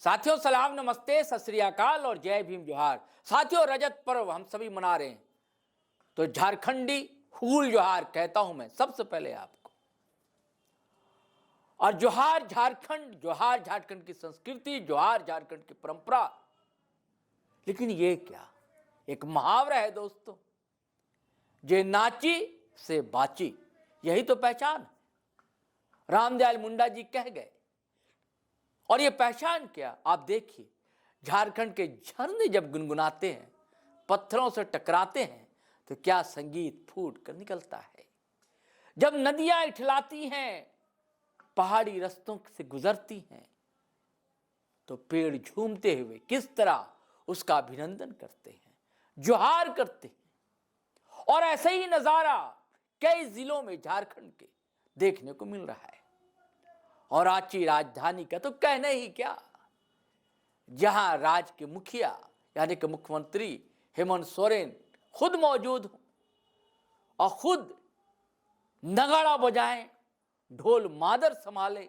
साथियों सलाम, नमस्ते, सत श्री अकाल और जय भीम जोहार। साथियों रजत पर्व हम सभी मना रहे हैं, तो झारखंडी फूल जोहार कहता हूं मैं सबसे पहले आपको। और जोहार झारखंड, जोहार झारखंड की संस्कृति, जोहार झारखंड की परंपरा। लेकिन ये क्या, एक मुहावरा है दोस्तों, जे नाची से बाची, यही तो पहचान। रामदयाल मुंडा जी कह गए। और ये पहचान क्या, आप देखिए, झारखंड के झरने जब गुनगुनाते हैं, पत्थरों से टकराते हैं, तो क्या संगीत फूट कर निकलता है। जब नदियां इठलाती हैं, पहाड़ी रस्तों से गुजरती हैं, तो पेड़ झूमते हुए किस तरह उसका अभिनंदन करते हैं, जोहार करते हैं। और ऐसे ही नजारा कई जिलों में झारखंड के देखने को मिल रहा है। और रांची राजधानी का तो कहना ही क्या, जहां राज्य के मुखिया यानी कि मुख्यमंत्री हेमंत सोरेन खुद मौजूद हो और खुद नगाड़ा बजाएं, ढोल मादर संभाले।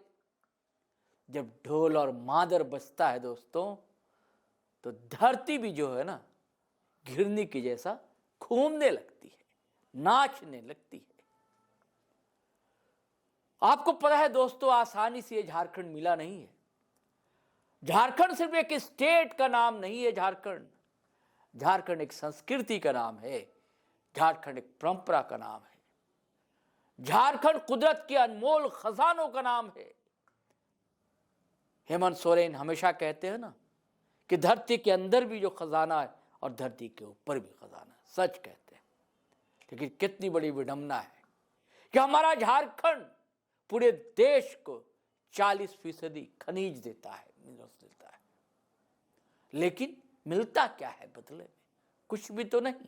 जब ढोल और मादर बजता है दोस्तों, तो धरती भी जो है ना, घिरनी की जैसा घूमने लगती है, नाचने लगती है। आपको पता है दोस्तों, आसानी से झारखंड मिला नहीं है। झारखंड सिर्फ एक स्टेट का नाम नहीं है। झारखंड एक संस्कृति का नाम है। झारखंड एक परंपरा का नाम है। झारखंड कुदरत के अनमोल खजानों का नाम है। हेमंत सोरेन हमेशा कहते हैं ना कि धरती के अंदर भी जो खजाना है और धरती के ऊपर भी खजाना है। सच कहते हैं। लेकिन कितनी बड़ी विडंबना है कि हमारा झारखंड पूरे देश को 40% खनिज देता है, मिनरल्स देता है। लेकिन मिलता क्या है बदले में? कुछ भी तो नहीं।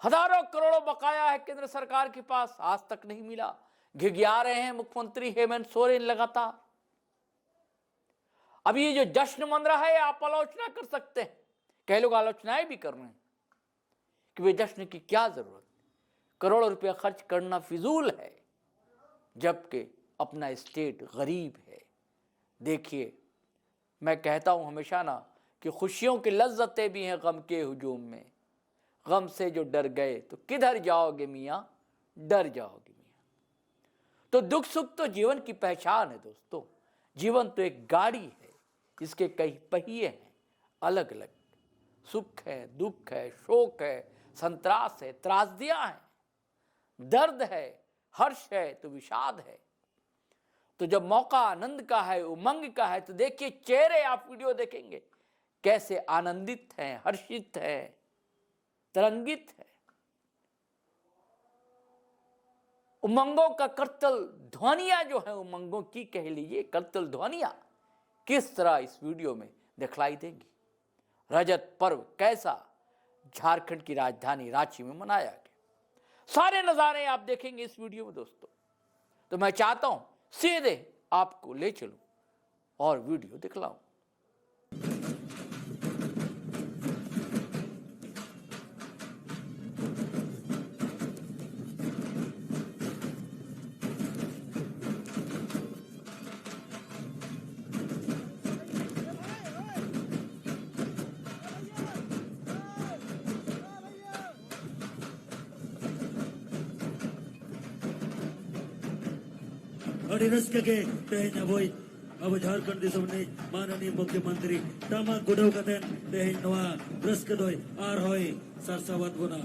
हजारों करोड़ों बकाया है केंद्र सरकार के पास, आज तक नहीं मिला। घिघिया रहे हैं मुख्यमंत्री हेमंत सोरेन लगातार। अब ये जो जश्न मन रहा है, आप आलोचना कर सकते हैं, कई लोग आलोचनाएं भी कर रहे हैं कि वे जश्न की क्या जरूरत, करोड़ों रुपया खर्च करना फिजूल है, जबकि अपना स्टेट गरीब है। देखिए, मैं कहता हूं हमेशा ना कि खुशियों की लज्जतें भी हैं गम के हुजूम में। गम से जो डर गए तो किधर जाओगे मियां, डर जाओगे मियां। तो दुख सुख तो जीवन की पहचान है दोस्तों। जीवन तो एक गाड़ी है, इसके कई पहिए हैं, अलग अलग। सुख है, दुख है, शोक है, संतरास है, त्रासदियां हैं, दर्द है, हर्ष है तो विषाद है। तो जब मौका आनंद का है, उमंग का है, तो देखिए चेहरे, आप वीडियो देखेंगे कैसे आनंदित हैं, हर्षित हैं, तरंगित है। उमंगों का करतल ध्वनियां जो है, उमंगों की कह लीजिए करतल ध्वनियां किस तरह इस वीडियो में दिखलाई देंगी। रजत पर्व कैसा झारखंड की राजधानी रांची में मनाया गया, सारे नजारे आप देखेंगे इस वीडियो में दोस्तों। तो मैं चाहता हूं सीधे आपको ले चलूं और वीडियो दिखलाऊं। के तेहन अबोई अब झारखंड दिसमनि माननीय मुख्यमंत्री तमा गुडव कतेन तेहन नवा रस्क दोय आर होय सरसावत गुना।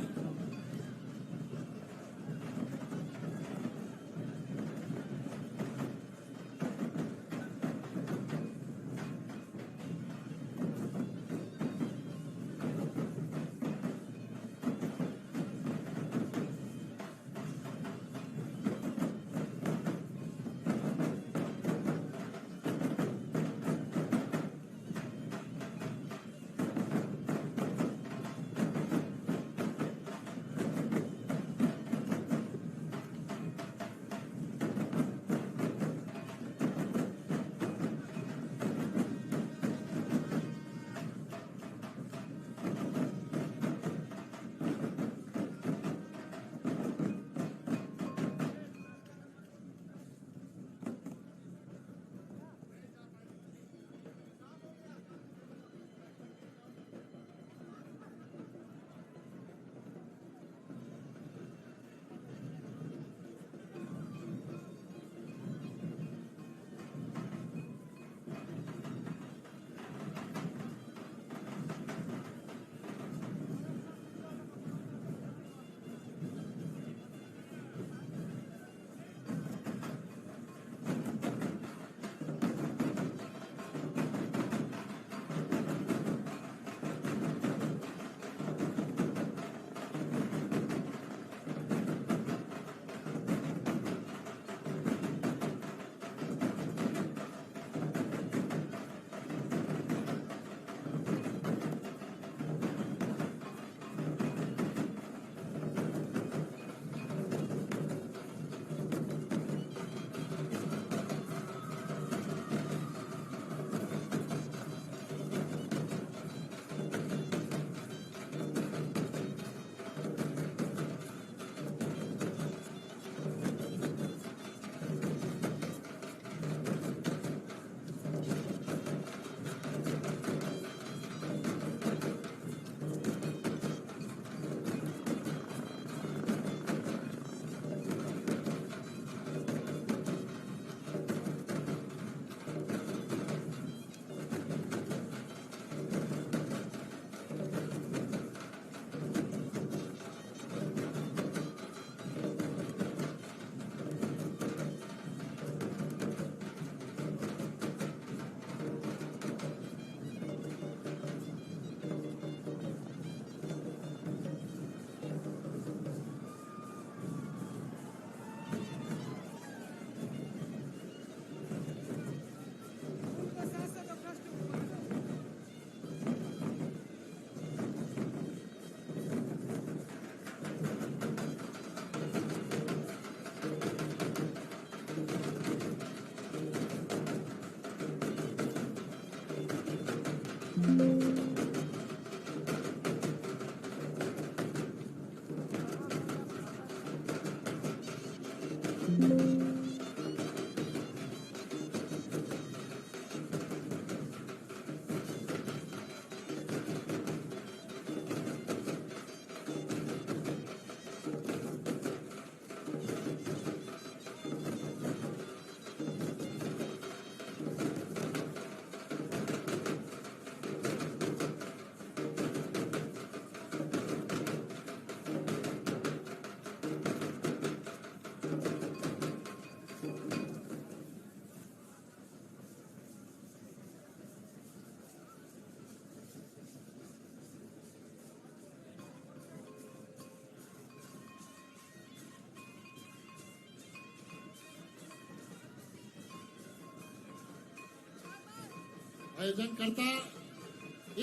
आयोजन करता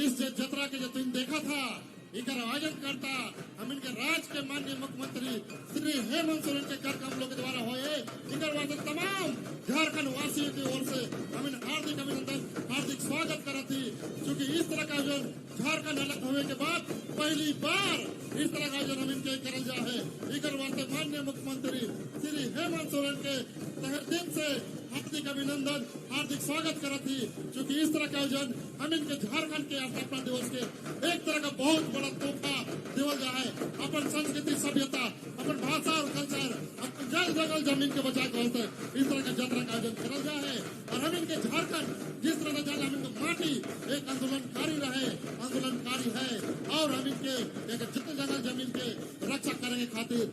इस जत्रा के जो तुम देखा था इकर आयोजन करता हम इनके राज्य के माननीय मुख्यमंत्री श्री हेमंत सोरेन के कार्यक्रम लोग के द्वारा हुए इकर वास्ते तमाम झारखंड वासियों की ओर से हम इन हार्दिक अभिनंदन हार्दिक स्वागत करती क्योंकि इस तरह का आयोजन झारखंड अलग होने के बाद पहली बार इस तरह का आयोजन हम इनके करल जा है इकर वास्ते माननीय मुख्यमंत्री श्री हेमंत सोरेन के तहे दिल से हार्दिक अभिनंदन हार्दिक स्वागत करती क्योंकि इस तरह का आयोजन हम इनके झारखंड के स्थापना दिवस के एक तरह का बहुत बड़ा तोहफा देवल जा है अपन संस्कृति सभ्यता अपन भाषा और कल्चर अपन जल जंगल जमीन के बचाव के वास्ते इस तरह का यात्रा का आयोजन करल जा है और हम इनके झारखंड जिस तरह का हम इनका माटी एक आंदोलनकारी है और हम इनके एक जितने जंगल जमीन के रक्षा करेंगे खातिर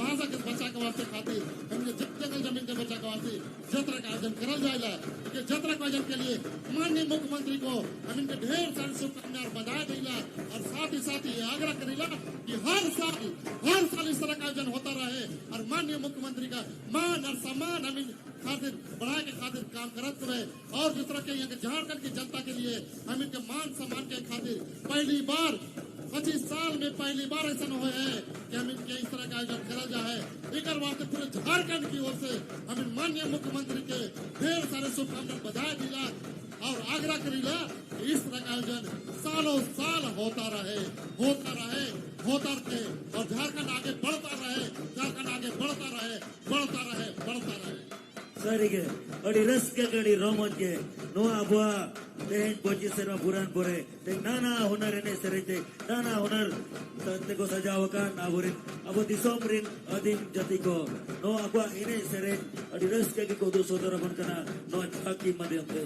भाषा के बचाव के वास्ते खातिर हम जितने जंगल जमीन के बचाव के वास्ते यात्रा का आयोजन करल जाएगा यात्रा के आयोजन के लिए माननीय मुख्यमंत्री को हम इनके ढेर सारे शुभकामनाएं और बधाई देला और साथ ही आग्रह करेला कि हर साल इस तरह का आयोजन होता रहे और माननीय मुख्यमंत्री का मान और सम्मान हम इन खातिर बढ़ाए के खातिर काम करते रहे और जिस तरह के यहाँ के झारखंड की जनता के लिए हम इनके मान सम्मान के खातिर पहली बार 25 साल में पहली बार ऐसा हुए है कि हम इनके इस तरह का आयोजन करल जा है एक वास्ते पूरे झारखंड की ओर से हम इन माननीय मुख्यमंत्री के ढेर सारे शुभकामनाएं बधाई दिला और आग्रह करीला इस तरह का आयोजन सालों साल होता रहे और झारखंड आगे बढ़ता रहे ಸರಿಗೆ ಅಡಿ ರಸ್ಕೆಗಡಿ ರೋಮನ್ಗೆ ನೋವಾ ಬುआ तेहन पोची सेवा पुरान पोरे ते नाना हुनर ने सरेते नाना हुनर तते को सजावकान aburin abo disomrin adin jatiko no agwa ine seren adi reske ke kodu saudara kon kana no haki madhyamte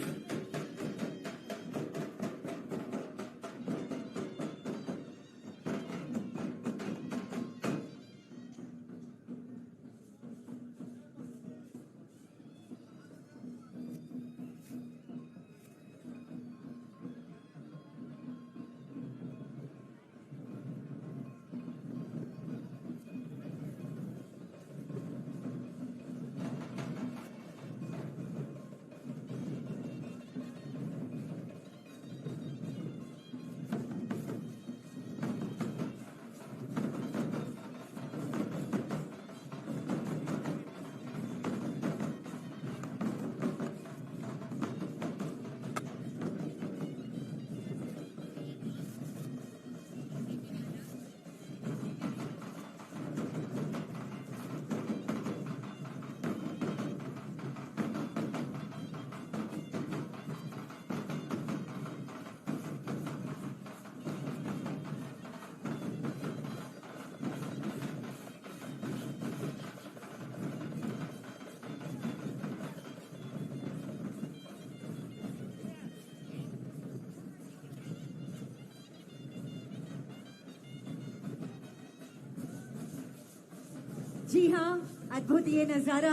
जी हाँ, अद्भुत ये नजारा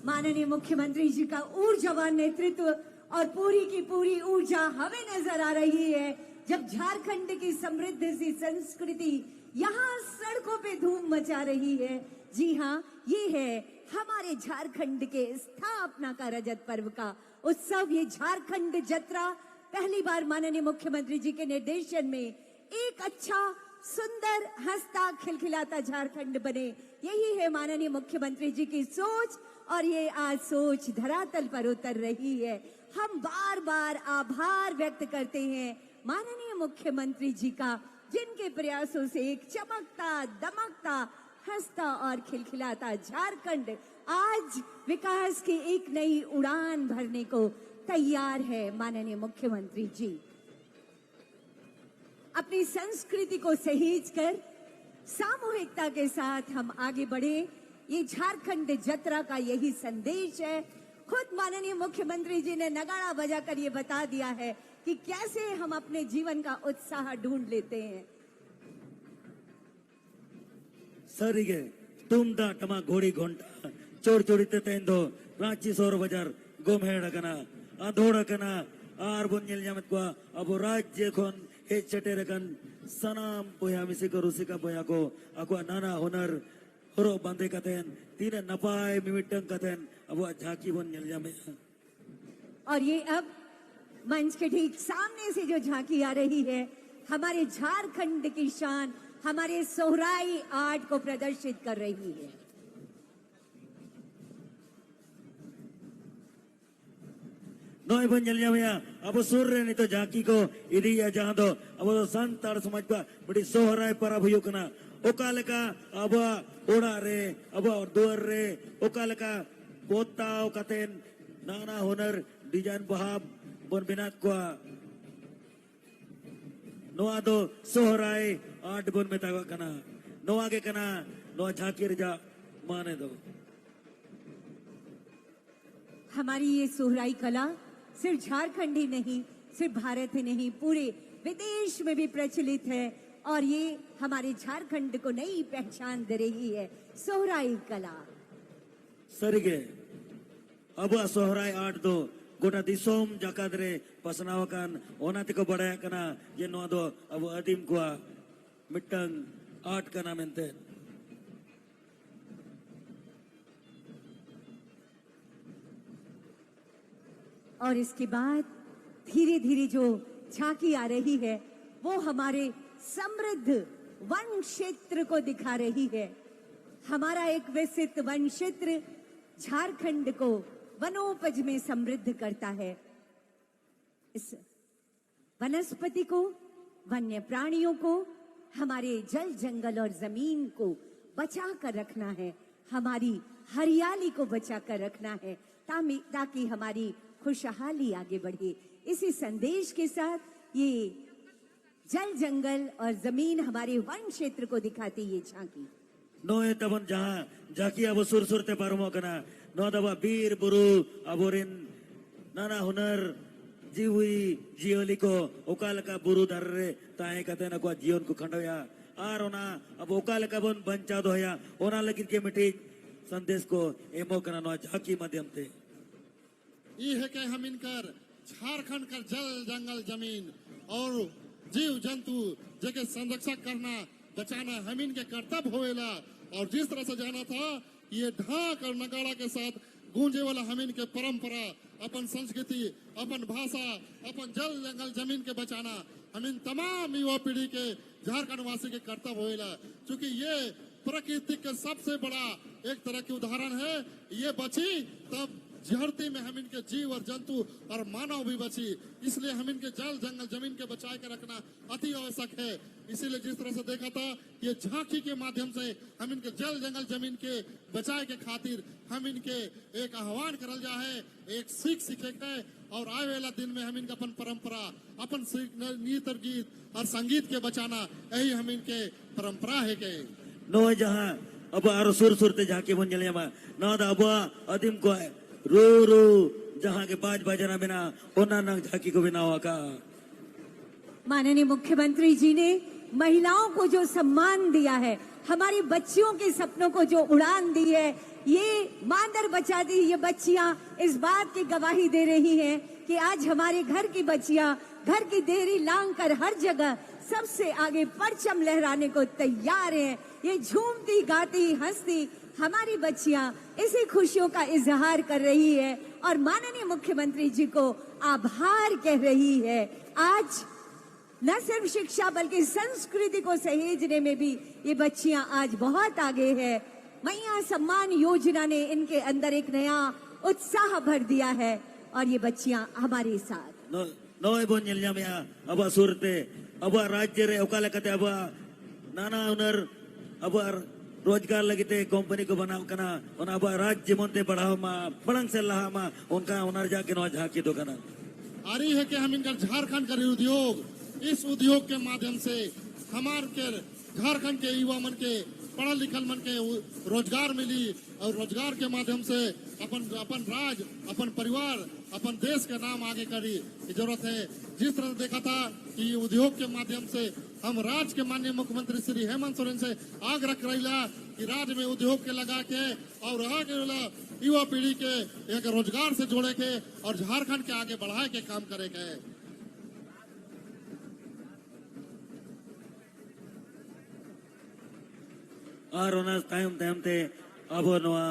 माननीय मुख्यमंत्री जी का ऊर्जावान नेतृत्व और पूरी की पूरी ऊर्जा हमें नजर आ रही है जब झारखंड की समृद्ध सी संस्कृति यहाँ सड़कों पे धूम मचा रही है। जी हाँ, ये है हमारे झारखंड के स्थापना का रजत पर्व का उत्सव। ये झारखंड जत्रा पहली बार माननीय मुख्यमंत्री जी के निर्देशन में एक अच्छा सुंदर हंसता खिलखिलाता झारखंड बने, यही है माननीय मुख्यमंत्री जी की सोच और ये आज सोच धरातल पर उतर रही है। हम बार बार आभार व्यक्त करते हैं माननीय मुख्यमंत्री जी का, जिनके प्रयासों से एक चमकता दमकता हंसता और खिलखिलाता झारखंड आज विकास की एक नई उड़ान भरने को तैयार है। माननीय मुख्यमंत्री जी अपनी संस्कृति को सहेज कर सामूहिकता के साथ हम आगे बढ़े, ये झारखंड जत्रा का यही संदेश है। खुद माननीय मुख्यमंत्री जी ने नगाड़ा बजाकर ये बता दिया है कि कैसे हम अपने जीवन का उत्साह ढूंढ लेते हैं। सरिगे तुमदा टमा घोड़ी घंटा चोर चोरीते तेंदो रांची सोर बाजार गोमहेड़कना आधोड़कना आर बुन्यल जामत को अब राज्य खोन हे चटेरकन सनाम पोया मिसिको रुसिका पोया को अको नाना हुनर हरो बांधे कथेन तीन नपाय मिमिटंग कथेन अब झाकी बुन्यल जामे। और ये अब मंच के ठीक सामने से जो झांकी आ रही है हमारे झारखंड की शान, हमारे सोहराई आर्ट को प्रदर्शित कर रही है। Noy bun nyel nyamaya abo surre nito jaki ko idi ya jahan do abo santar samaj ba badi sohrai parab huyuk na okaleka abo oda re abo duar re okaleka kota katen nana honor dijan bahab bon binat kwa noa do sohrai art bon metawa kana noa ke kana noa jaki rja mane do। हमारी ये सोहराई कला सिर्फ झारखंड ही नहीं, सिर्फ भारत ही नहीं, पूरे विदेश में भी प्रचलित है और ये हमारे झारखंड को नई पहचान दे रही है। सोहराई कला सरगे अब सोहराई आर्ट दो गोटा दिसोम जाकादरे पसनावकान ओनाते को बड़ा कना ये नो दो अब अदीम को मिट्टंग आर्ट कना मेंते। और इसके बाद धीरे धीरे जो झांकी आ रही है वो हमारे समृद्ध वन क्षेत्र को दिखा रही है। हमारा एक विकसित वन क्षेत्र झारखंड को वनोपज में समृद्ध करता है। इस वनस्पति को, वन्य प्राणियों को, हमारे जल जंगल और जमीन को बचा कर रखना है, हमारी हरियाली को बचा कर रखना है ताकि हमारी खुशहाली आगे बढ़े। इसी संदेश के साथ ये जल जंगल और जमीन हमारे वन क्षेत्र को दिखाती ये झांकी। नोए तबन जहाँ जाकी अब सुर सुरते पारमो कना नो दबा बीर बुरु अबोरिन नाना हुनर जीवी जियोली को ओकाल का बुरु दर्रे ताए कहते न को जीवन को खंडोया आरोना अब ओकाल का बन बंचा दो या ओना लगिन के मिठी संदेश को एमो कना नो झांकी माध्यम ते ये है कि हम इनकर झारखंड का जल जंगल जमीन और जीव जंतु जगह संरक्षण करना बचाना हम इनके कर्तव्य होएला। और जिस तरह से जाना था ये ढाक और नगाड़ा के साथ गूंजे वाला हम इनके परंपरा, अपन संस्कृति, अपन भाषा, अपन जल जंगल जमीन के बचाना हम इन तमाम युवा पीढ़ी के झारखंड वासी के कर्तव्य होएला। क्योंकि ये प्रकृति के सबसे बड़ा एक तरह की उदाहरण है। ये बची तब धरती में हम इनके जीव और जंतु और मानव भी बची। इसलिए हम इनके जल जंगल जमीन के बचा के रखना अति आवश्यक है। इसीलिए जिस तरह से देखा था ये झांकी के माध्यम से हम इनके जल जंगल जमीन के बचाए के खातिर हम इनके एक आह्वान करल जा है, एक सीख सीखे है। और आए वाला दिन में हम इनका अपन परंपरा, अपन नृत्य गीत और संगीत के बचाना यही हम इनके परंपरा है के नो जहाँ अब आरो सुर सुरते झांकी बन जले मा नो दा अब अदीम को रू रू जहाँ के बाज बाजना बिना ओना नंग झांकी को बिना हुआ का। माननीय मुख्यमंत्री जी ने महिलाओं को जो सम्मान दिया है, हमारी बच्चियों के सपनों को जो उड़ान दी है, ये मांदर बचा दी, ये बच्चियां इस बात की गवाही दे रही हैं कि आज हमारे घर की बच्चियां घर की देहरी लांग कर हर जगह सबसे आगे परचम लहराने को तैयार हैं। ये झूमती गाती हंसती हमारी बच्चियां इसी खुशियों का इजहार कर रही है और माननीय मुख्यमंत्री जी को आभार कह रही है। आज न सिर्फ शिक्षा बल्कि संस्कृति को सहेजने में भी ये बच्चियां आज बहुत आगे है। मैया सम्मान योजना ने इनके अंदर एक नया उत्साह भर दिया है और ये बच्चियां हमारे साथ नोए bone nyelnya mea aba surte aba राज्य रे ओकाले कते aba नाना हुनर aba रोजगार लगते कंपनी को बनाओ कना और अब राज्य मंत्रे बढ़ाओ मा बड़ंग से लहा मा उनका हुनर जाके नो झांकी दो कना आ रही है कि हम इनका झारखंड का उद्योग, इस उद्योग के माध्यम से हमारे के झारखंड के युवा मन के पढ़ा लिखल मन के रोजगार मिली और रोजगार के माध्यम से अपन राज्य, अपन परिवार, अपन देश का नाम आगे करी की जरूरत है। जिस तरह से देखा था कि उद्योग के माध्यम से हम राज्य के माननीय मुख्यमंत्री श्री हेमंत सोरेन से आग्रह करेला कि राज्य में उद्योग के लगा के और आगे युवा पीढ़ी के एक रोजगार से जोड़े के और झारखंड के आगे बढ़ाए के काम करे के। और उन्हें टाइम टाइम ते अब नवा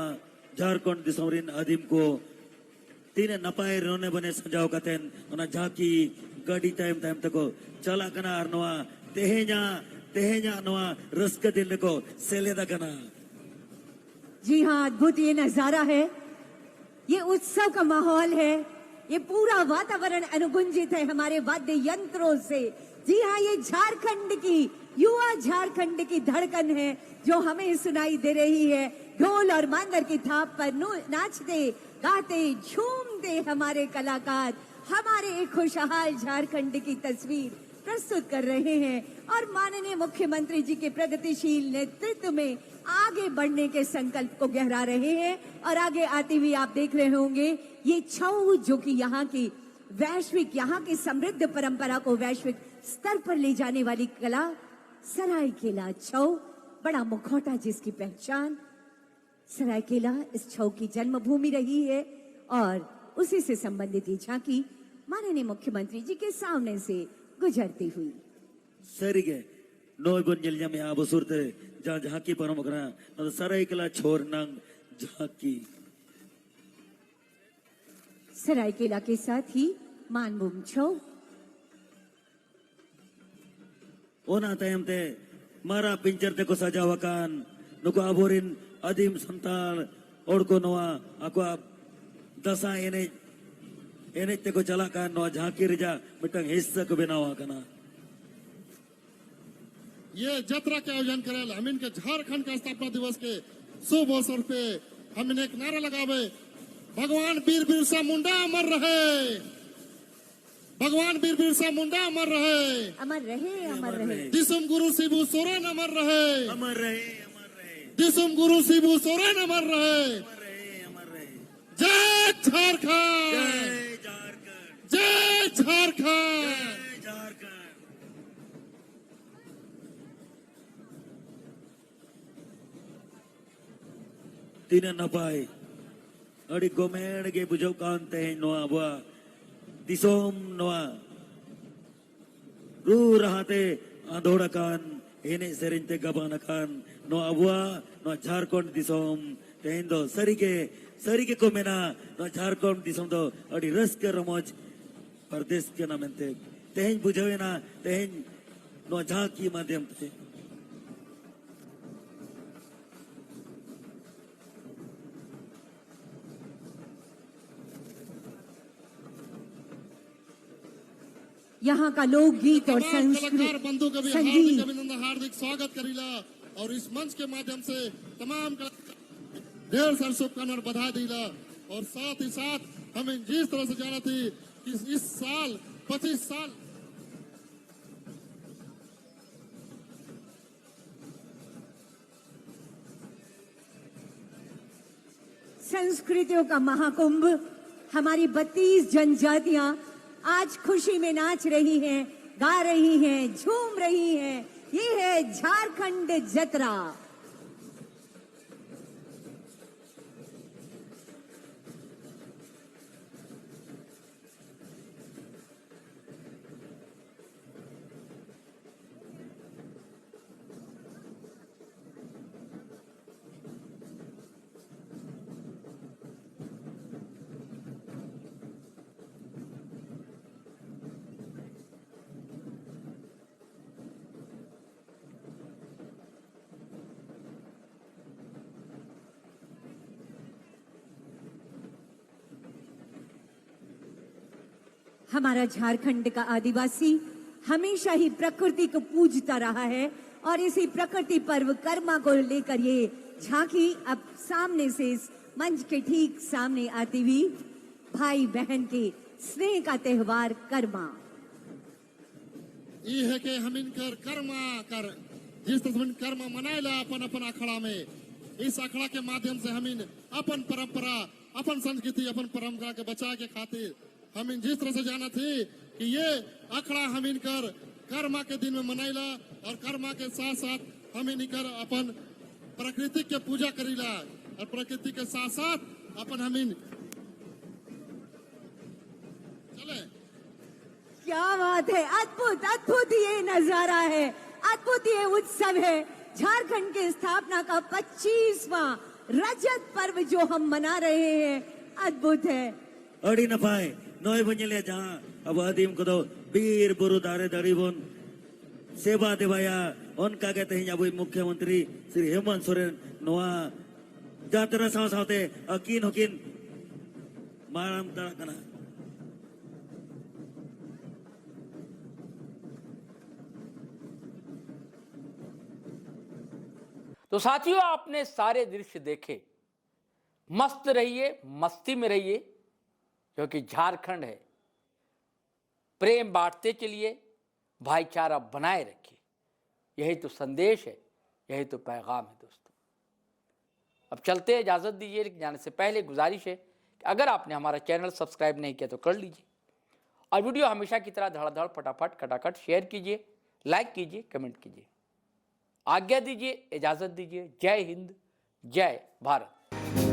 झारखंड दिसमरिन अदीम को तीने नपाए रोने बने सजाव कतेन ओना झाकी गाड़ी टाइम टाइम तको चला कना आर नोआ तेहेजा नोआ रस्क दिन को सेलेदा कना। जी हाँ, अद्भुत ये नजारा है, ये उत्सव का माहौल है, ये पूरा वातावरण अनुगुंजित है हमारे वाद्य यंत्रों से। जी हाँ, ये झारखंड की युवा झारखंड की धड़कन है जो हमें सुनाई दे रही है। ढोल और मांदर की थाप पर नाचते गाते झूमते हमारे कलाकार हमारे खुशहाल झारखंड की तस्वीर प्रस्तुत कर रहे हैं और माननीय मुख्यमंत्री जी के प्रगतिशील नेतृत्व में आगे बढ़ने के संकल्प को गहरा रहे हैं। और आगे आते हुए आप देख रहे होंगे ये छऊ जो कि यहाँ की यहाँ की समृद्ध परंपरा को वैश्विक स्तर पर ले जाने वाली कला सरायकेला छऊ, बड़ा मुखौटा जिसकी पहचान। सरायकेला इस छऊ की जन्मभूमि रही है और उसी से संबंधित ये झांकी माननीय मुख्यमंत्री जी के सामने से गुजरती हुई। सरिगे नोय बन जल में आबो सुरते जहाँ झांकी परम करा न सरायकेला छोर नंग झांकी। सरायकेला के साथ ही मानबुम छऊ ओना टाइम ते मारा पिंचर ते को सजावकान नुको आबोरिन अदीम संतान और को नोआ आको दसा एने ते को चला कान नोआ झांकी रिजा मिटंग हिस्सा को बनावा कना। ये जत्रा के आयोजन करेल हम इनके झारखंड का स्थापना दिवस के शुभ अवसर पे हम इन्हें एक नारा लगावे, भगवान वीर बिरसा मुंडा अमर रहे, भगवान वीर बिरसा मुंडा अमर रहे, अमर रहे, अमर रहे। दिसुम गुरु शिबू सोरेन अमर रहे, अमर रहे, अमर रहे, दिसुम गुरु शिबू सोरेन अमर रहे। अमर रहे, अमर रहे। जय झारखंड, जय झारखंड, जय झारखंड। जय झारखंड। तीन नपाए अड़ी गोमेड़ के बुझो कांते हैं नोआ बुआ दिसोम नोआ रू रहते आंधोड़ा कान एने सेरिंते गबाना कान नोआ बुआ नोआ झारखंड दिसोम तेहिं दो सरी के को मेना नोआ झारखंड दिसोम दो अड़ी रस के रमोज परदेश के नामेंते तेहिं बुझावे ना तेहिं नोआ झांकी माध्यम थे। यहाँ का लोकगीत और तमाम कलाकार बंधु का भी हार्दिक संगीत अभिनंदन, हार्दिक स्वागत करीला और इस मंच के माध्यम से तमाम ढेर सारी शुभकामना और बधाई दीला। और साथ ही साथ हमें जिस तरह से जाना थी कि इस साल 25 साल संस्कृतियों का महाकुंभ, हमारी 32 जनजातियां आज खुशी में नाच रही हैं, गा रही हैं, झूम रही हैं। ये है झारखंड जतरा। हमारा झारखंड का आदिवासी हमेशा ही प्रकृति को पूजता रहा है और इसी प्रकृति पर्व कर्मा को लेकर ये झांकी अब सामने से इस मंच के ठीक सामने आती हुई भाई बहन के स्नेह का त्योहार कर्मा। ये है कि हम इनकर कर्मा कर जिस तरह कर्मा मनाएला अपन अपन अखड़ा में, इस अखड़ा के माध्यम से हम इन अपन परंपरा, अपन संस्कृति, अपन परंपरा के बचा के खातिर हम इन जिस तरह से जाना थी कि ये अखड़ा हम इनकर कर्मा के दिन में मनाइला और कर्मा के साथ साथ हम इनकर अपन प्रकृति के पूजा करीला और प्रकृति के साथ साथ अपन हम इन चले। क्या बात है, अद्भुत अद्भुत ये नजारा है, अद्भुत ये उत्सव है। झारखंड के स्थापना का 25वां रजत पर्व जो हम मना रहे हैं, अद्भुत है। अड़ी नपाय नॉय बनेले जहां अब आदिम को दो बीर बुरु दारे दाड़ी बोन सेवा देवाया उनका कहते हैं अब मुख्यमंत्री श्री हेमंत सोरेन नोआ जातरा साव सावते अकीन हकीन माराम तड़ा कना। तो साथियों, आपने सारे दृश्य देखे, मस्त रहिए, मस्ती में रहिए, क्योंकि झारखंड है। प्रेम बांटते चलिए, भाईचारा बनाए रखिए, यही तो संदेश है, यही तो पैगाम है दोस्तों। अब चलते हैं, इजाजत दीजिए, लेकिन जाने से पहले गुजारिश है कि अगर आपने हमारा चैनल सब्सक्राइब नहीं किया तो कर लीजिए, और वीडियो हमेशा की तरह धड़ाधड़ फटाफट खटाखट शेयर कीजिए, लाइक कीजिए, कमेंट कीजिए। आज्ञा दीजिए, इजाजत दीजिए। जय हिंद, जय भारत।